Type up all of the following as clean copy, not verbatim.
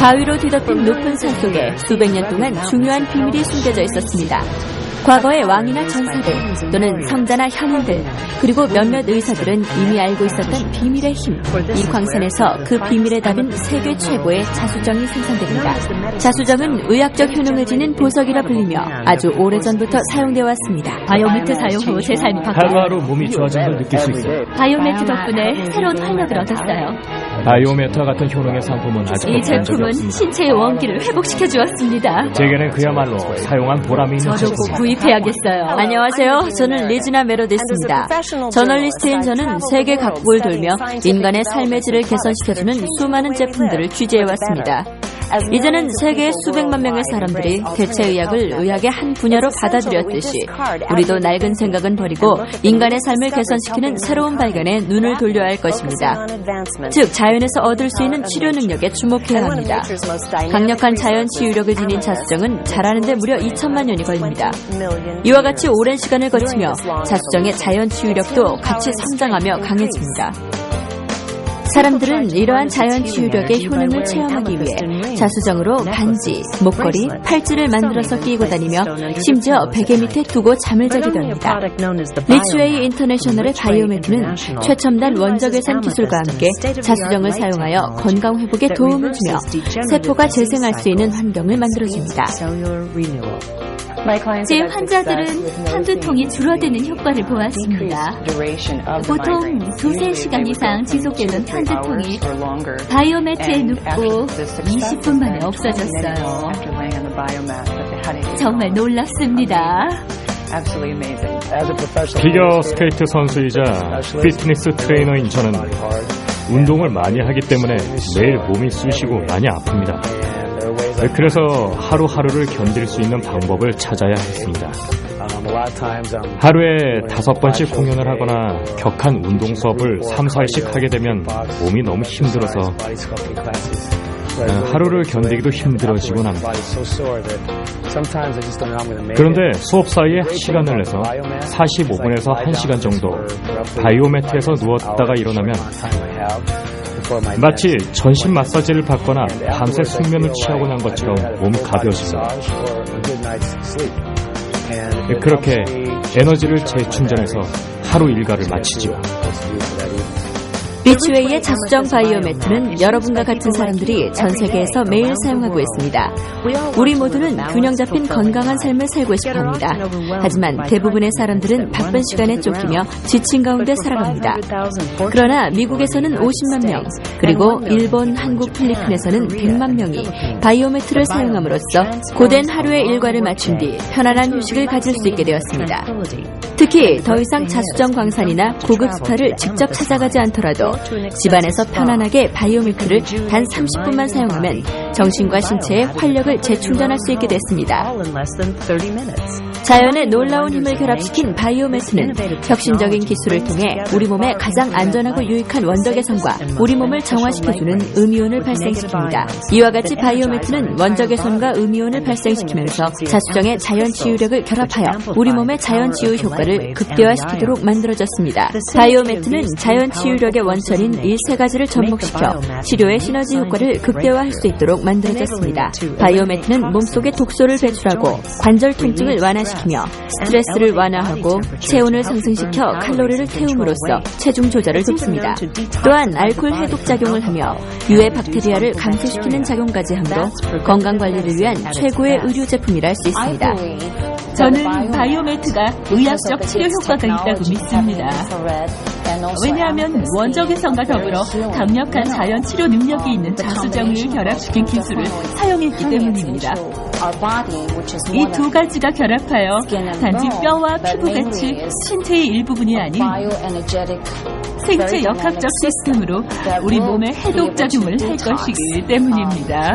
바위로 뒤덮인 높은 산 속에 수백 년 동안 중요한 비밀이 숨겨져 있었습니다. 과거의 왕이나 전사들 또는 성자나 현인들 그리고 몇몇 의사들은 이미 알고 있었던 비밀의 힘. 이 광산에서 그 비밀의 답은 세계 최고의 자수정이 생산됩니다. 자수정은 의학적 효능을 지닌 보석이라 불리며 아주 오래전부터 사용되어 왔습니다. 바이오매트 사용 후 제 삶이 바뀌었어요. 하루하루 몸이 좋아진 걸 느낄 수 있어요. 바이오매트 덕분에 새로운 활력을 얻었어요. 바이오매트와 같은 효능의 상품은 아직도 이 본 적이 제품은 없습니다. 신체의 원기를 회복시켜 주었습니다. 제게는 그야말로 사용한 보람이 있는 저도 꼭 제품입니다. 구입해야겠어요. 안녕하세요. 저는 리즈나 메로디스입니다. 저널리스트인 저는 세계 각국을 돌며 인간의 삶의 질을 개선시켜주는 수많은 제품들을 취재해왔습니다. 이제는 세계의 수백만 명의 사람들이 대체의학을 의학의 한 분야로 받아들였듯이 우리도 낡은 생각은 버리고 인간의 삶을 개선시키는 새로운 발견에 눈을 돌려야 할 것입니다. 즉 자연에서 얻을 수 있는 치료 능력에 주목해야 합니다. 강력한 자연 치유력을 지닌 자수정은 자라는 데 무려 2천만 년이 걸립니다. 이와 같이 오랜 시간을 거치며 자수정의 자연 치유력도 같이 성장하며 강해집니다. 사람들은 이러한 자연 치유력의 효능을 체험하기 위해 자수정으로 반지, 목걸이, 팔찌를 만들어서 끼고 다니며 심지어 베개 밑에 두고 잠을 자기도 합니다. 리츠웨이 인터내셔널의 바이오매트는 최첨단 원적외선 기술과 함께 자수정을 사용하여 건강 회복에 도움을 주며 세포가 재생할 수 있는 환경을 만들어줍니다. 제 환자들은 편두통이 줄어드는 효과를 보았습니다. 보통 2-3시간 이상 지속되는 편두통이 바이오매트에 눕고 20분 만에 없어졌어요. 정말 놀랍습니다. 피겨 스케이트 선수이자 피트니스 트레이너인 저는 운동을 많이 하기 때문에 매일 몸이 쑤시고 많이 아픕니다. 그래서 하루하루를 견딜 수 있는 방법을 찾아야 했습니다. 하루에 5번씩 공연을 하거나 격한 운동 수업을 3-4일씩 하게 되면 몸이 너무 힘들어서 하루를 견디기도 힘들어지곤 합니다. 그런데 수업 사이에 시간을 내서 45분에서 1시간 정도 바이오매트에서 누웠다가 일어나면 마치 전신 마사지를 받거나 밤새 숙면을 취하고 난 것처럼 몸이 가벼워집니다. 그렇게 에너지를 재충전해서 하루 일과를 마치지요. 리츠웨이의 자수정 바이오매트는 여러분과 같은 사람들이 전 세계에서 매일 사용하고 있습니다. 우리 모두는 균형 잡힌 건강한 삶을 살고 싶어 합니다. 하지만 대부분의 사람들은 바쁜 시간에 쫓기며 지친 가운데 살아갑니다. 그러나 미국에서는 50만 명, 그리고 일본, 한국, 필리핀에서는 100만 명이 바이오매트를 사용함으로써 고된 하루의 일과를 마친 뒤 편안한 휴식을 가질 수 있게 되었습니다. 특히 더 이상 자수정 광산이나 고급 스파를 직접 찾아가지 않더라도 집안에서 편안하게 바이오매트를 단 30분만 사용하면 정신과 신체의 활력을 재충전할 수 있게 됐습니다. 자연의 놀라운 힘을 결합시킨 바이오매트는 혁신적인 기술을 통해 우리 몸에 가장 안전하고 유익한 원적외선과 우리 몸을 정화시켜주는 음이온을 발생시킵니다. 이와 같이 바이오매트는 원적외선과 음이온을 발생시키면서 자수정의 자연 치유력을 결합하여 우리 몸의 자연 치유 효과를 극대화시키도록 만들어졌습니다. 바이오매트는 자연 치유력의 원천인 이 세 가지를 접목시켜 치료의 시너지 효과를 극대화할 수 있도록 만들어졌습니다. 바이오매트는 몸속에 독소를 배출하고 관절 통증을 완화시키며 스트레스를 완화하고 체온을 상승시켜 칼로리를 태움으로써 체중 조절을 돕습니다. 또한 알코올 해독 작용을 하며 유해 박테리아를 감소시키는 작용까지 하므로 건강관리를 위한 최고의 의류 제품이라 할 수 있습니다. 저는 바이오매트가 의학적 치료 효과가 있다고 믿습니다. 왜냐하면 원적외선과 더불어 강력한 자연 치료 능력이 있는 자수정을 결합시킨 기술을 사용했기 때문입니다. 이 두 가지가 결합하여 단지 뼈와 피부같이 신체의 일부분이 아닌 생체 역학적 시스템으로 우리 몸에 해독작용을 할 것이기 때문입니다.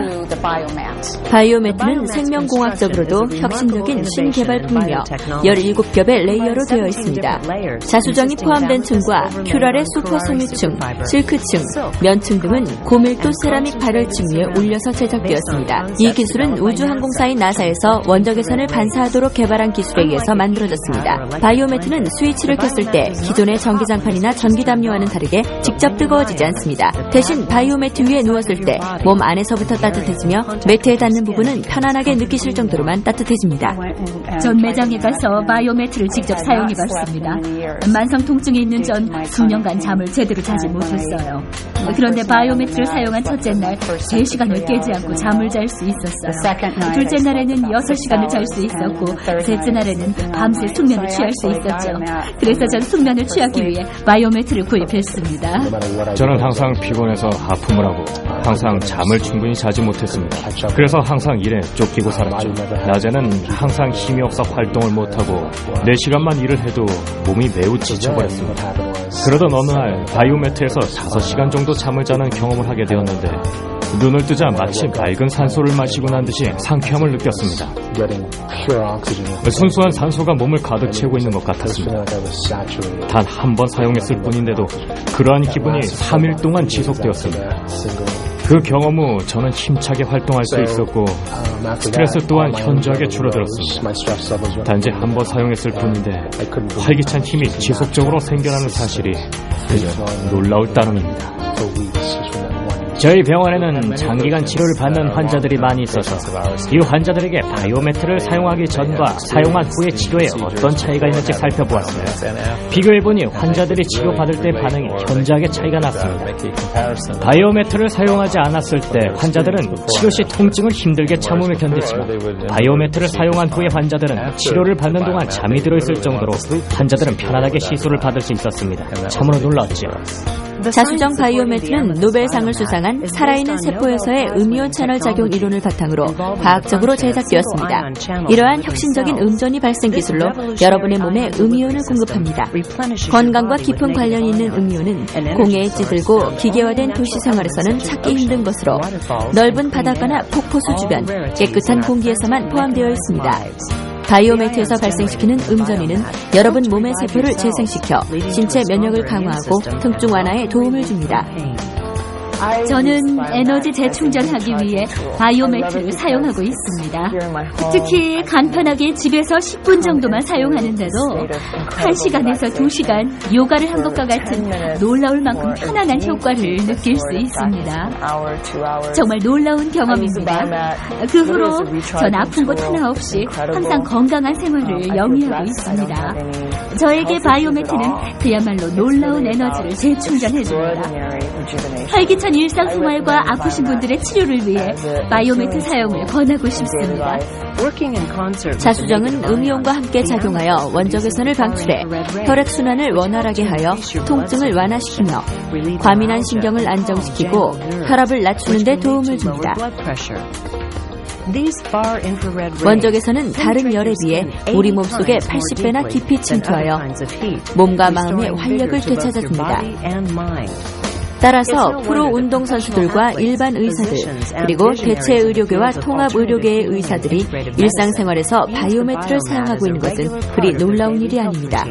바이오매트는 생명공학적으로도 혁신적인 신개발품이며 17겹의 레이어로 되어 있습니다. 자수정이 포함된 층과 큐랄의 슈퍼섬유층, 실크층, 면층 등은 고밀도 세라믹 발열층 위에 올려서 제작되었습니다. 이 기술은 우주항공사인 나사에서 원적외선을 반사하도록 개발한 기술에 의해서 만들어졌습니다. 바이오매트는 스위치를 켰을 때 기존의 전기장판이나 전기담 담요와는 다르게 직접 뜨거워지지 않습니다. 대신 바이오매트 위에 누웠을 때 몸 안에서부터 따뜻해지며 매트에 닿는 부분은 편안하게 느끼실 정도로만 따뜻해집니다. 전 매장에 가서 바이오매트를 직접 사용해봤습니다. 만성 통증이 있는 전 수년간 잠을 제대로 자지 못했어요. 그런데 바이오매트를 사용한 첫째 날 3시간을 깨지 않고 잠을 잘 수 있었어요. 둘째 날에는 6시간을 잘 수 있었고 셋째 날에는 밤새 숙면을 취할 수 있었죠. 그래서 전 숙면을 취하기 위해 바이오매트를 구입했습니다. 저는 항상 피곤해서 하품을 하고 항상 잠을 충분히 자지 못했습니다. 그래서 항상 일에 쫓기고 살았죠. 낮에는 항상 힘이 없어 활동을 못하고 4시간만 일을 해도 몸이 매우 지쳐버렸습니다. 그러던 어느 날 바이오매트에서 5시간 정도 잠을 자는 경험을 하게 되었는데 눈을 뜨자 마치 맑은 산소를 마시고 난 듯이 상쾌함을 느꼈습니다. 순수한 산소가 몸을 가득 채우고 있는 것 같았습니다. 단 한 번 사용했을 뿐인데도 그러한 기분이 3일 동안 지속되었습니다. 그 경험 후 저는 힘차게 활동할 수 있었고 스트레스 또한 현저하게 줄어들었습니다. 단지 한 번 사용했을 뿐인데 활기찬 힘이 지속적으로 생겨나는 사실이 그저 놀라울 따름입니다. 저희 병원에는 장기간 치료를 받는 환자들이 많이 있어서 이 환자들에게 바이오매트를 사용하기 전과 사용한 후의 치료에 어떤 차이가 있는지 살펴보았어요. 비교해보니 환자들이 치료받을 때 반응이 현저하게 차이가 났습니다. 바이오매트를 사용하지 않았을 때 환자들은 치료 시 통증을 힘들게 참으며 견디지만 바이오매트를 사용한 후에 환자들은 치료를 받는 동안 잠이 들어있을 정도로 환자들은 편안하게 시술을 받을 수 있었습니다. 참으로 놀라웠죠. 자수정 바이오매트는 노벨상을 수상한 살아있는 세포에서의 음이온 채널 작용 이론을 바탕으로 과학적으로 제작되었습니다. 이러한 혁신적인 음전이 발생 기술로 여러분의 몸에 음이온을 공급합니다. 건강과 깊은 관련이 있는 음이온은 공해에 찌들고 기계화된 도시 생활에서는 찾기 힘든 것으로 넓은 바닷가나 폭포수 주변, 깨끗한 공기에서만 포함되어 있습니다. 바이오매트에서 발생시키는 음전이는 여러분 몸의 세포를 재생시켜 신체 면역을 강화하고 통증 완화에 도움을 줍니다. 저는 에너지 재충전하기 위해 바이오매트를 사용하고 있습니다. 특히 간편하게 집에서 10분 정도만 사용하는데도 1시간에서 2시간 요가를 한 것과 같은 놀라울 만큼 편안한 효과를 느낄 수 있습니다. 정말 놀라운 경험입니다. 그 후로 전 아픈 곳 하나 없이 항상 건강한 생활을 영위하고 있습니다. 저에게 바이오매트는 그야말로 놀라운 에너지를 재충전해줍니다. 활기찬 일상생활과 아프신 분들의 치료를 위해 바이오매트 사용을 권하고 싶습니다. 자수정은 음이온과 함께 작용하여 원적외선을 방출해 혈액순환을 원활하게 하여 통증을 완화시키며 과민한 신경을 안정시키고 혈압을 낮추는 데 도움을 줍니다. 원적외선은 다른 열에 비해 우리 몸속에 80배나 깊이 침투하여 몸과 마음의 활력을 되찾아줍니다. 따라서 프로 운동선수들과 일반 의사들, 그리고 대체 의료계와 통합 의료계의 의사들이 일상생활에서 바이오매트를 사용하고 있는 것은 그리 놀라운 일이 아닙니다.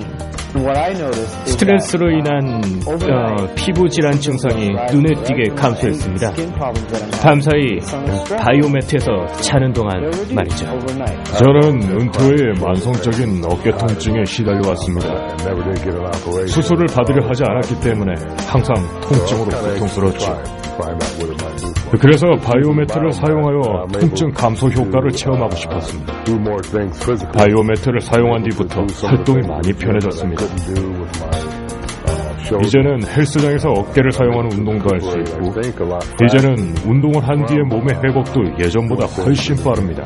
스트레스로 인한 피부 질환 증상이 눈에 띄게 감소했습니다. 밤사이 바이오매트에서 자는 동안 말이죠. 저는 은퇴 후에 만성적인 어깨 통증에 시달려왔습니다. 수술을 받으려 하지 않았기 때문에 항상 통증으로 고통스러웠죠. 그래서 바이오매트를 사용하여 통증 감소 효과를 체험하고 싶었습니다. 바이오매트를 사용한 뒤부터 활동이 많이 편해졌습니다. 이제는 헬스장에서 어깨를 사용하는 운동도 할 수 있고 이제는 운동을 한 뒤의 몸의 회복도 예전보다 훨씬 빠릅니다.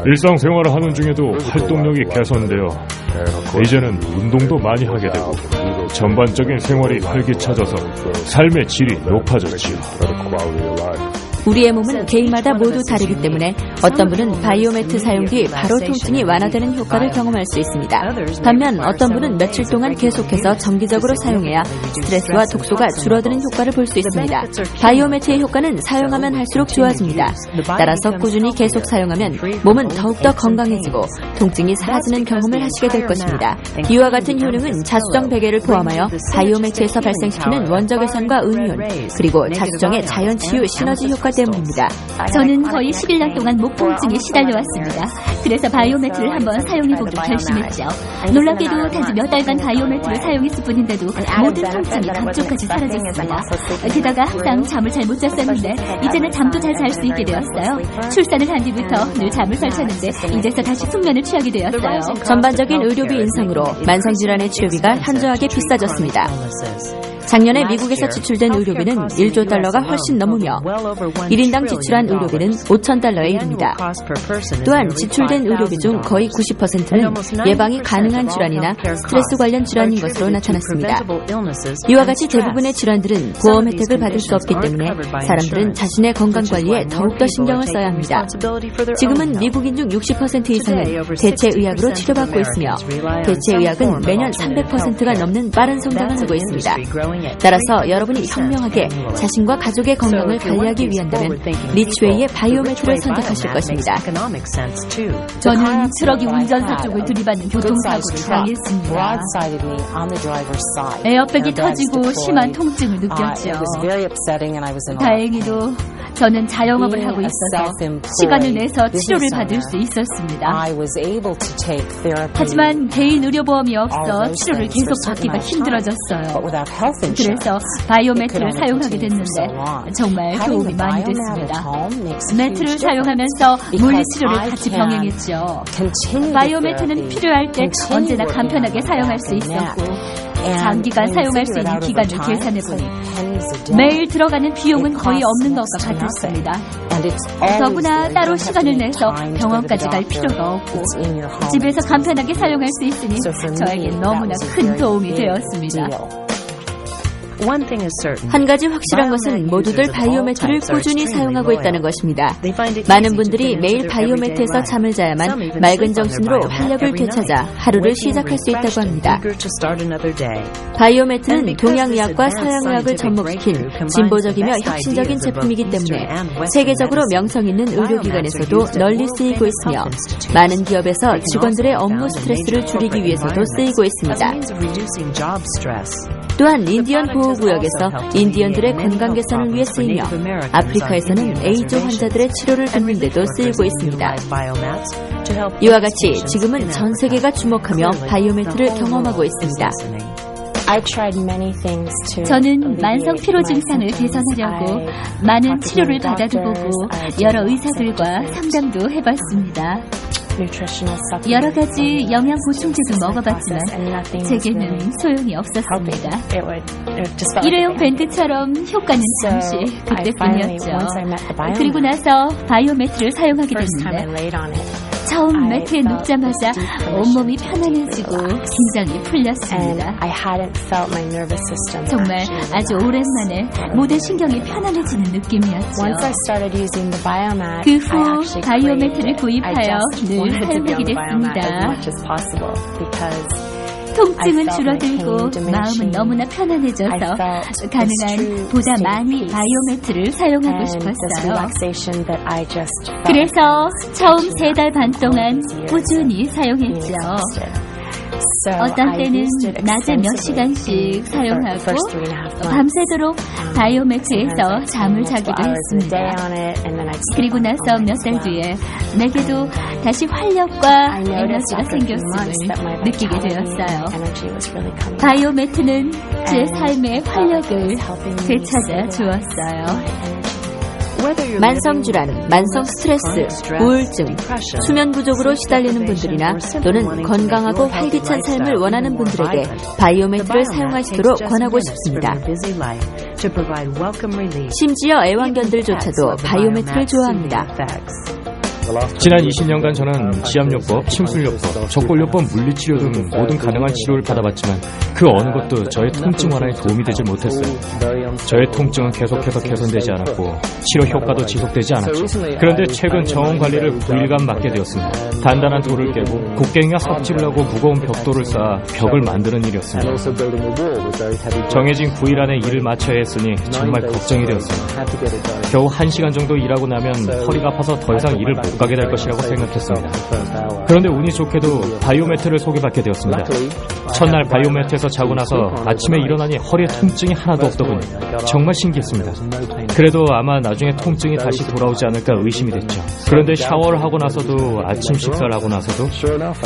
일상생활을 하는 중에도 활동력이 개선되어 이제는 운동도 많이 하게 되고 전반적인 생활이 활기차져서 삶의 질이 높아졌지요. 우리의 몸은 개인마다 모두 다르기 때문에 어떤 분은 바이오매트 사용 뒤 바로 통증이 완화되는 효과를 경험할 수 있습니다. 반면 어떤 분은 며칠 동안 계속해서 정기적으로 사용해야 스트레스와 독소가 줄어드는 효과를 볼 수 있습니다. 바이오매트의 효과는 사용하면 할수록 좋아집니다. 따라서 꾸준히 계속 사용하면 몸은 더욱더 건강해지고 통증이 사라지는 경험을 하시게 될 것입니다. 이와 같은 효능은 자수정 베개를 포함하여 바이오매트에서 발생시키는 원적외선과 음이온, 그리고 자수정의 자연치유 시너지 효과 때문입니다. 저는 거의 11년 동안 목 통증에 시달려왔습니다. 그래서 바이오매트를 한번 사용해보기로 결심했죠. 놀랍게도 단지 몇 달간 바이오매트를 사용했을 뿐인데도 모든 통증이 감쪽까지 사라졌습니다. 게다가 항상 잠을 잘 못 잤었는데 이제는 잠도 잘 잘 수 있게 되었어요. 출산을 한 뒤부터 늘 잠을 설쳤는데 이제서 다시 숙면을 취하게 되었어요. 전반적인 의료비 인상으로 만성질환의 치료비가 현저하게 비싸졌습니다. 작년에 미국에서 지출된 의료비는 1조 달러가 훨씬 넘으며 1인당 지출한 의료비는 5천 달러에 이릅니다. 또한 지출된 의료비 중 거의 90%는 예방이 가능한 질환이나 스트레스 관련 질환인 것으로 나타났습니다. 이와 같이 대부분의 질환들은 보험 혜택을 받을 수 없기 때문에 사람들은 자신의 건강관리에 더욱더 신경을 써야 합니다. 지금은 미국인 중 60% 이상은 대체의학으로 치료받고 있으며 대체의학은 매년 300%가 넘는 빠른 성장을 하고 있습니다. 따라서 여러분이 현명하게 자신과 가족의 건강을 관리하기 위한다면 리치웨이의 바이오매트를 선택하실 것입니다. 저는 트럭이 운전사 쪽을 들이받는 교통사고를 당했습니다. 에어백이 터지고 심한 통증을 느꼈죠. 다행히도 저는 자영업을 하고 있어서 시간을 내서 치료를 받을 수 있었습니다. 하지만 개인 의료보험이 없어 치료를 계속 받기가 힘들어졌어요. 그래서 바이오매트를 사용하게 됐는데 정말 도움이 많이 됐습니다. 매트를 사용하면서 물리치료를 같이 병행했죠. 바이오매트는 필요할 때 언제나 간편하게 사용할 수 있었고 장기간 사용할 수 있는 기간을 계산해보니 매일 들어가는 비용은 거의 없는 것과 같았습니다. 더구나 따로 시간을 내서 병원까지 갈 필요가 없고 집에서 간편하게 사용할 수 있으니 저에게 너무나 큰 도움이 되었습니다. 한 가지 확실한 것은 모두들 바이오매트를 꾸준히 사용하고 있다는 것입니다. 많은 분들이 매일 바이오매트에서 잠을 자야만 맑은 정신으로 활력을 되찾아 하루를 시작할 수 있다고 합니다. 바이오매트는 동양의학과 서양의학을 접목시킨 진보적이며 혁신적인 제품이기 때문에 세계적으로 명성 있는 의료기관에서도 널리 쓰이고 있으며 많은 기업에서 직원들의 업무 스트레스를 줄이기 위해서도 쓰이고 있습니다. 또한 인디언 보호구역에서 인디언들의 건강 개선을 위해 쓰이며 아프리카에서는 에이즈 환자들의 치료를 돕는 데도 쓰이고 있습니다. 이와 같이 지금은 전 세계가 주목하며 바이오매트를 경험하고 있습니다. 저는 만성 피로 증상을 개선하려고 많은 치료를 받아도 보고 여러 의사들과 상담도 해봤습니다. 여러 가지 영양 보충제도 먹어봤지만 제게는 소용이 없었습니다. 일회용 밴드처럼 효과는 잠시 그때뿐이었죠. 그리고 나서 바이오매트를 사용하게 됐는데 처음 매트에 눕자마자 온몸이 편안해지고 긴장이 풀렸습니다. 정말 아주 오랜만에 모든 신경이 편안해지는 느낌이었죠. 그 후 바이오매트를 구입하여 늘 사용하게 됐습니다. 통증은 줄어들고 마음은 너무나 편안해져서 가능한 보다 많이 바이오매트를 사용하고 싶었어요. 그래서 처음 3달 반 동안 꾸준히 사용했죠. 어떤 때는 낮에 몇 시간씩 사용하고 밤새도록 바이오매트에서 잠을 자기도 했습니다. 그리고 나서 몇 달 뒤에 내게도 다시 활력과 에너지가 생겼음을 느끼게 되었어요. 바이오매트는 제 삶의 활력을 되찾아 주었어요. 만성질환, 만성 스트레스, 우울증, 수면 부족으로 시달리는 분들이나 또는 건강하고 활기찬 삶을 원하는 분들에게 바이오매트를 사용하시도록 권하고 싶습니다. 심지어 애완견들조차도 바이오매트를 좋아합니다. 지난 20년간 저는 지압요법, 침술요법, 적골요법, 물리치료 등 모든 가능한 치료를 받아봤지만 그 어느 것도 저의 통증 완화에 도움이 되지 못했어요. 저의 통증은 계속해서 개선되지 않았고 치료 효과도 지속되지 않았죠. 그런데 최근 정원 관리를 9일간 맡게 되었습니다. 단단한 돌을 깨고 곡괭이와 삽질을 하고 무거운 벽돌을 쌓아 벽을 만드는 일이었습니다. 정해진 9일 안에 일을 마쳐야 했으니 정말 걱정이 되었습니다. 겨우 1시간 정도 일하고 나면 허리가 아파서 더 이상 일을 못 못 가게 될 것이라고 생각했습니다. 그런데 운이 좋게도 바이오매트를 소개받게 되었습니다. 첫날 바이오매트에서 자고 나서 아침에 일어나니 허리에 통증이 하나도 없더군요. 정말 신기했습니다. 그래도 아마 나중에 통증이 다시 돌아오지 않을까 의심이 됐죠. 그런데 샤워를 하고 나서도 아침 식사를 하고 나서도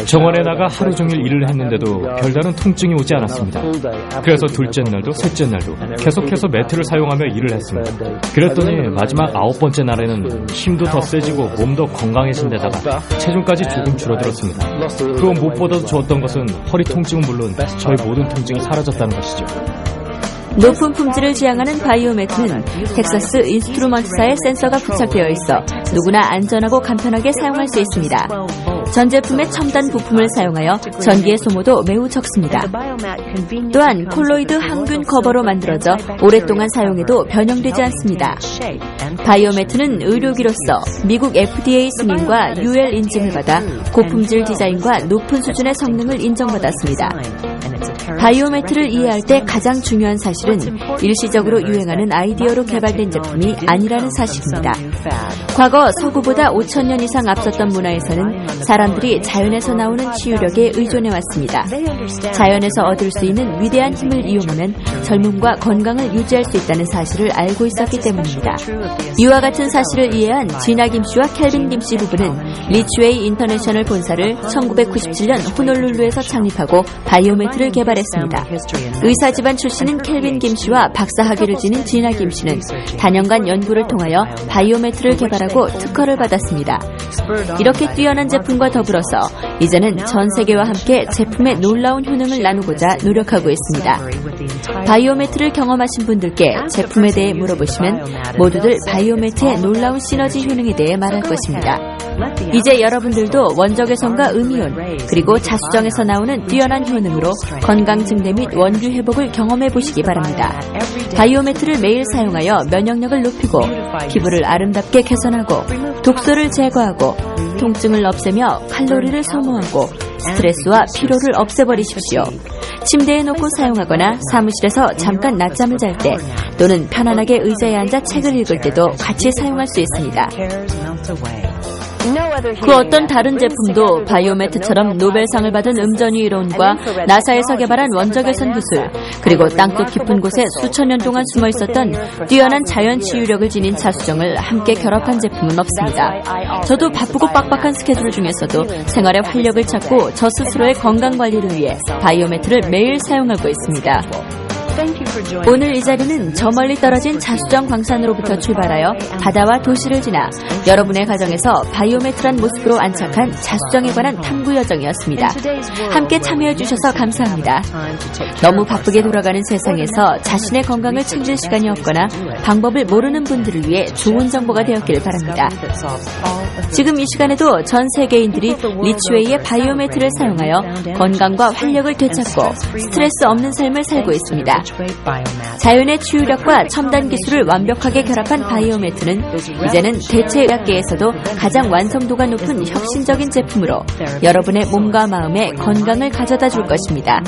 정원에 나가 하루 종일 일을 했는데도 별다른 통증이 오지 않았습니다. 그래서 둘째 날도 셋째 날도 계속해서 매트를 사용하며 일을 했습니다. 그랬더니 마지막 9번째 날에는 힘도 더 세지고 몸도 건강해진 데다가 체중까지 조금 줄어들었습니다. 그건 무엇보다도 좋았던 것은 허리 통증은 물론 저희 모든 통증이 사라졌다는 것이죠. 높은 품질을 지향하는 바이오매트는 텍사스 인스트루먼트사의 센서가 부착되어 있어 누구나 안전하고 간편하게 사용할 수 있습니다. 전 제품의 첨단 부품을 사용하여 전기의 소모도 매우 적습니다. 또한 콜로이드 항균 커버로 만들어져 오랫동안 사용해도 변형되지 않습니다. 바이오매트는 의료기로서 미국 FDA 승인과 UL 인증을 받아 고품질 디자인과 높은 수준의 성능을 인정받았습니다. 바이오매트를 이해할 때 가장 중요한 사실은 일시적으로 유행하는 아이디어로 개발된 제품이 아니라는 사실입니다. 과거 서구보다 5,000년 이상 앞섰던 문화에서는 사람들이 자연에서 나오는 치유력에 의존해왔습니다. 자연에서 얻을 수 있는 위대한 힘을 이용하면 젊음과 건강을 유지할 수 있다는 사실을 알고 있었기 때문입니다. 이와 같은 사실을 이해한 지나 김씨와 켈빈 김씨 부부는 리츠웨이 인터내셔널 본사를 1997년 호놀룰루에서 창립하고 바이오매트를 개발했습니다. 의사 집안 출신인 켈빈 김씨와 박사 학위를 지닌 지나 김씨는 단연간 연구를 통하여 바이오매트를 개발하고 특허를 받았습니다. 이렇게 뛰어난 제품과 더불어서 이제는 전 세계와 함께 제품의 놀라운 효능을 나누고자 노력하고 있습니다. 바이오매트를 경험하신 분들께 제품에 대해 물어보시면 모두들 바이오매트의 놀라운 시너지 효능에 대해 말할 것입니다. 이제 여러분들도 원적외선과 음이온 그리고 자수정에서 나오는 뛰어난 효능으로 건강 증대 및 원기 회복을 경험해 보시기 바랍니다. 바이오매트를 매일 사용하여 면역력을 높이고 피부를 아름답게 개선하고 독소를 제거하고 통증을 없애며 칼로리를 소모하고 스트레스와 피로를 없애버리십시오. 침대에 놓고 사용하거나 사무실에서 잠깐 낮잠을 잘 때 또는 편안하게 의자에 앉아 책을 읽을 때도 같이 사용할 수 있습니다. 그 어떤 다른 제품도 바이오매트처럼 노벨상을 받은 음전위 이론과 나사에서 개발한 원적외선 기술 그리고 땅속 깊은 곳에 수천 년 동안 숨어 있었던 뛰어난 자연 치유력을 지닌 자수정을 함께 결합한 제품은 없습니다. 저도 바쁘고 빡빡한 스케줄 중에서도 생활의 활력을 찾고 저 스스로의 건강관리를 위해 바이오매트를 매일 사용하고 있습니다. 오늘 이 자리는 저 멀리 떨어진 자수정 광산으로부터 출발하여 바다와 도시를 지나 여러분의 가정에서 바이오매트란 모습으로 안착한 자수정에 관한 탐구 여정이었습니다. 함께 참여해 주셔서 감사합니다. 너무 바쁘게 돌아가는 세상에서 자신의 건강을 챙길 시간이 없거나 방법을 모르는 분들을 위해 좋은 정보가 되었기를 바랍니다. 지금 이 시간에도 전 세계인들이 리츠웨이의 바이오매트를 사용하여 건강과 활력을 되찾고 스트레스 없는 삶을 살고 있습니다. 자연의 치유력과 첨단 기술을 완벽하게 결합한 바이오매트는 이제는 대체 의학계에서도 가장 완성도가 높은 혁신적인 제품으로 여러분의 몸과 마음에 건강을 가져다 줄 것입니다.